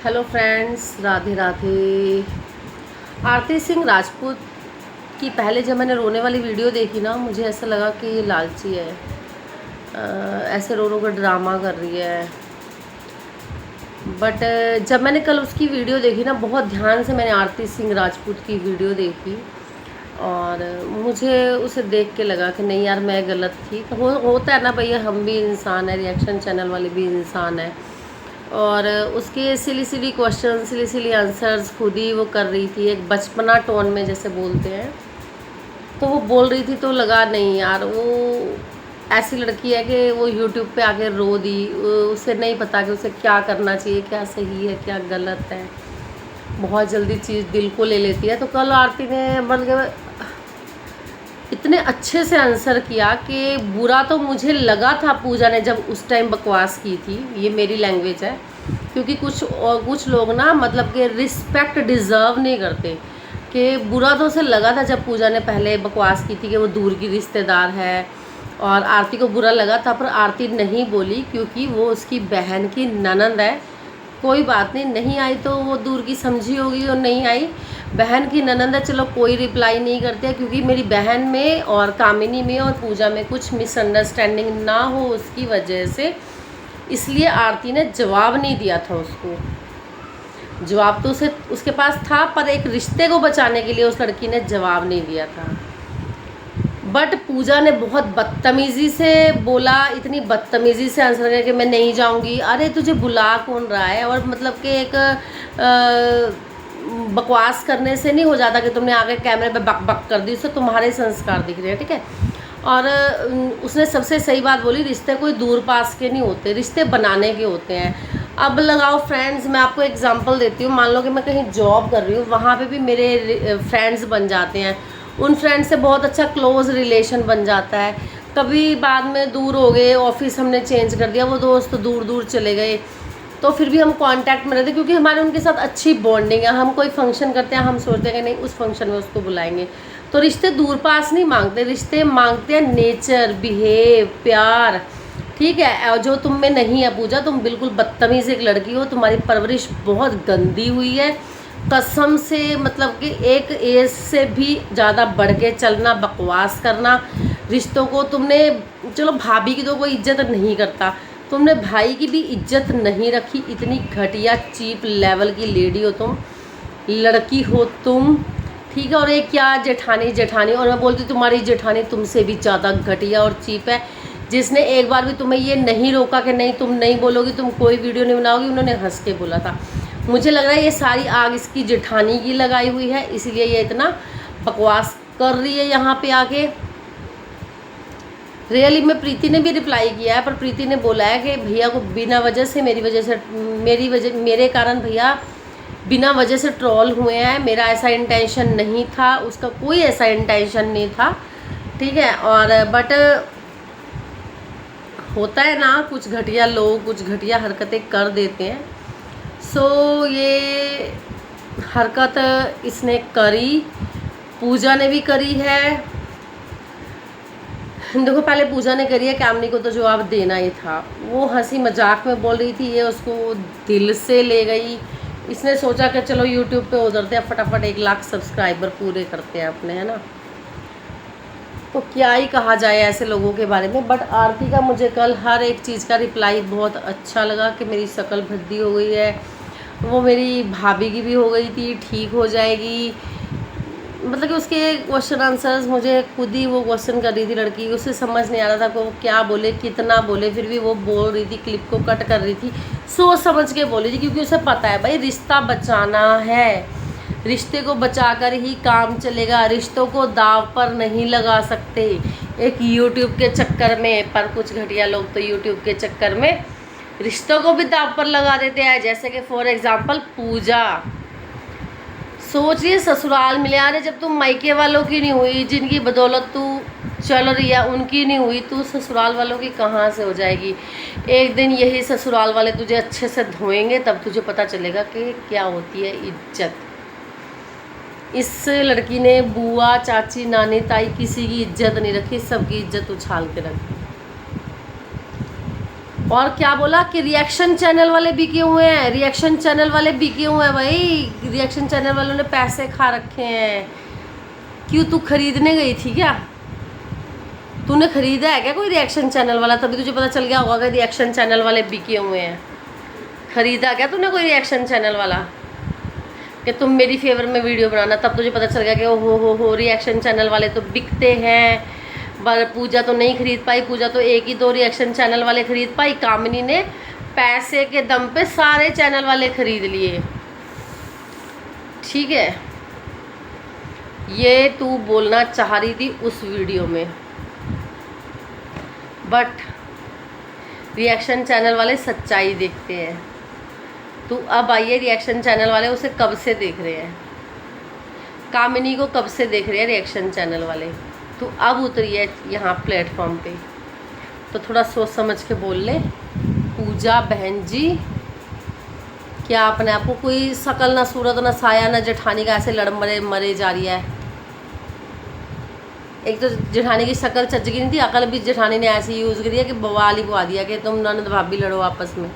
Hello friends, Radhe Radhe. Aarti Singh Rajput की पहले जब मैंने रोने वाली वीडियो देखी ना, मुझे ऐसा लगा कि ये लालची है, ऐसे रो रो कर ड्रामा कर रही है। बट जब मैंने कल उसकी वीडियो देखी ना, बहुत ध्यान से मैंने आरती सिंह राजपूत की वीडियो देखी और मुझे उसे देख के लगा कि नहीं यार, मैं गलत थी। तो होता है ना भैया, हम भी इंसान है, रिएक्शन चैनल वाले भी इंसान है। और उसके सिली सिली क्वेश्चन, सिली सिली आंसर्स खुद ही वो कर रही थी, एक बचपना टोन में जैसे बोलते हैं, तो वो बोल रही थी। तो लगा नहीं यार, वो ऐसी लड़की है कि वो यूट्यूब पे आके रो दी। उसे नहीं पता कि उसे क्या करना चाहिए, क्या सही है क्या गलत है। बहुत जल्दी चीज़ दिल को ले लेती है। तो कल आरती ने मतलब इतने अच्छे से आंसर किया कि बुरा तो मुझे लगा था पूजा ने जब उस टाइम बकवास की थी। ये मेरी लैंग्वेज है, क्योंकि कुछ लोग ना मतलब कि रिस्पेक्ट डिज़र्व नहीं करते। कि बुरा तो उसे लगा था जब पूजा ने पहले बकवास की थी कि वो दूर की रिश्तेदार है, और आरती को बुरा लगा था, पर आरती नहीं बोली क्योंकि वो उसकी बहन की ननंद है। कोई बात नहीं, नहीं आई तो वो दूर की समझी होगी, और नहीं आई बहन की ननंद है, चलो कोई रिप्लाई नहीं करते, क्योंकि मेरी बहन में और कामिनी में और पूजा में कुछ मिसअंडरस्टैंडिंग ना हो उसकी वजह से, इसलिए आरती ने जवाब नहीं दिया था उसको। जवाब तो उसे उसके पास था, पर एक रिश्ते को बचाने के लिए उस लड़की ने जवाब नहीं दिया था। बट पूजा ने बहुत बदतमीज़ी से बोला, इतनी बदतमीज़ी से आंसर किया कि मैं नहीं जाऊंगी। अरे तुझे बुला कौन रहा है? और मतलब कि एक बकवास करने से नहीं हो जाता कि तुमने आगे कैमरे पे बक बक कर दी, उससे तुम्हारे संस्कार दिख रहे हैं, ठीक है। और उसने सबसे सही बात बोली, रिश्ते कोई दूर पास के नहीं होते, रिश्ते बनाने के होते हैं। अब लगाओ फ्रेंड्स, मैं आपको एग्जांपल देती हूँ। मान लो कि मैं कहीं जॉब कर रही हूँ, वहाँ पे भी मेरे फ्रेंड्स बन जाते हैं। उन फ्रेंड्स से बहुत अच्छा क्लोज रिलेशन बन जाता है। कभी बाद में दूर हो गए, ऑफिस हमने चेंज कर दिया, वो दोस्त दूर दूर चले गए, तो फिर भी हम कांटेक्ट में रहते, क्योंकि हमारे उनके साथ अच्छी बॉन्डिंग है। हम कोई फंक्शन करते हैं, हम सोचते हैं कि नहीं उस फंक्शन में उसको बुलाएंगे। तो रिश्ते दूर पास नहीं मांगते, रिश्ते मांगते हैं नेचर, बिहेव, प्यार, ठीक है। और जो तुम में नहीं है पूजा, तुम बिल्कुल बदतमीज़ एक लड़की हो, तुम्हारी परवरिश बहुत गंदी हुई है कसम से। मतलब कि एक एज से भी ज़्यादा बढ़ के चलना, बकवास करना, रिश्तों को तुमने, चलो भाभी की तो कोई इज्जत नहीं करता, तुमने भाई की भी इज्जत नहीं रखी। इतनी घटिया चीप लेवल की लेडी हो तुम, लड़की हो तुम, ठीक है। और एक क्या जेठानी जेठानी, और मैं बोलती तुम्हारी जेठानी तुमसे भी ज़्यादा घटिया और चीप है, जिसने एक बार भी तुम्हें ये नहीं रोका कि नहीं तुम नहीं बोलोगी, तुम कोई वीडियो नहीं बनाओगी। उन्होंने हंस के बोला था। मुझे लग रहा है ये सारी आग इसकी जेठानी की लगाई हुई है, इसीलिए ये इतना बकवास कर रही है यहाँ पे आके। रियली में प्रीति ने भी रिप्लाई किया है, पर प्रीति ने बोला है कि भैया को बिना वजह से मेरे कारण भैया बिना वजह से ट्रोल हुए हैं। मेरा ऐसा इंटेंशन नहीं था, उसका कोई ऐसा इंटेंशन नहीं था, ठीक है। और बट होता है ना, कुछ घटिया लोग कुछ घटिया हरकतें कर देते हैं। सो ये हरकत इसने करी, पूजा ने भी करी है। देखो, पहले पूजा ने करी है, कामनी को तो जवाब देना ही था। वो हंसी मजाक में बोल रही थी, ये उसको दिल से ले गई। इसने सोचा कि चलो यूट्यूब पे उतरते हैं, फटाफट 1 लाख सब्सक्राइबर पूरे करते हैं अपने, है ना। तो क्या ही कहा जाए ऐसे लोगों के बारे में। बट आरती का मुझे कल हर एक चीज़ का रिप्लाई बहुत अच्छा लगा कि मेरी शक्ल भद्दी हो गई है, वो मेरी भाभी की भी हो गई थी, ठीक हो जाएगी। मतलब कि उसके क्वेश्चन आंसर्स मुझे खुद ही वो क्वेश्चन कर रही थी लड़की, उसे समझ नहीं आ रहा था कि वो क्या बोले, कितना बोले, फिर भी वो बोल रही थी, क्लिप को कट कर रही थी, सोच समझ के बोली थी, क्योंकि उसे पता है भाई रिश्ता बचाना है, रिश्ते को बचाकर ही काम चलेगा, रिश्तों को दाव पर नहीं लगा सकते एक यूट्यूब के चक्कर में। पर कुछ घटिया लोग तो यूट्यूब के चक्कर में रिश्तों को भी दाव पर लगा देते हैं, जैसे कि फॉर एग्जांपल पूजा। सोच रही है ससुराल मिले, अरे जब तुम मायके वालों की नहीं हुई, जिनकी बदौलत तू चल रही है उनकी नहीं हुई, तू ससुराल वालों की कहाँ से हो जाएगी। एक दिन यही ससुराल वाले तुझे अच्छे से धोएंगे, तब तुझे पता चलेगा कि क्या होती है इज्जत। इस लड़की ने बुआ, चाची, नानी, ताई किसी की इज्जत नहीं रखी, सबकी इज्जत उछाल के रखी। और क्या बोला कि रिएक्शन चैनल वाले बिके हुए हैं, रिएक्शन चैनल वाले बिके हुए हैं भाई, रिएक्शन चैनल वालों ने पैसे खा रखे हैं। क्यों, तू खरीदने गई थी क्या? तूने खरीदा है क्या कोई रिएक्शन चैनल वाला? तभी तुझे पता चल गया होगा कि रिएक्शन चैनल वाले बिके हुए हैं। खरीदा क्या तूने कोई रिएक्शन चैनल वाला कि तुम मेरी फेवर में वीडियो बनाना? तब तुझे पता चल गया कि ओ हो रिएक्शन चैनल वाले तो बिकते हैं। पर पूजा तो नहीं खरीद पाई, पूजा तो एक ही दो रिएक्शन चैनल वाले खरीद पाई। कामिनी ने पैसे के दम पे सारे चैनल वाले खरीद लिए। ठीक है, ये तू बोलना चाह रही थी उस वीडियो में, बट रिएक्शन चैनल वाले सच्चाई देखते हैं। तो अब आइए, रिएक्शन चैनल वाले उसे कब से देख रहे हैं, कामिनी को कब से देख रहे हैं रिएक्शन चैनल वाले। तो अब उतरी है यहाँ प्लेटफॉर्म पे, तो थोड़ा सोच समझ के बोल ले। पूजा बहन जी, क्या अपने आप को कोई शकल ना सूरत ना साया ना जेठानी का ऐसे लड़ मरे जा रही है। एक तो जेठानी की शक्ल चच गई नहीं थी, अकल भी जेठानी ने ऐसी यूज़ करी है कि बवाल ही बुआ दिया कि तुम ननद भाभी लड़ो आपस में।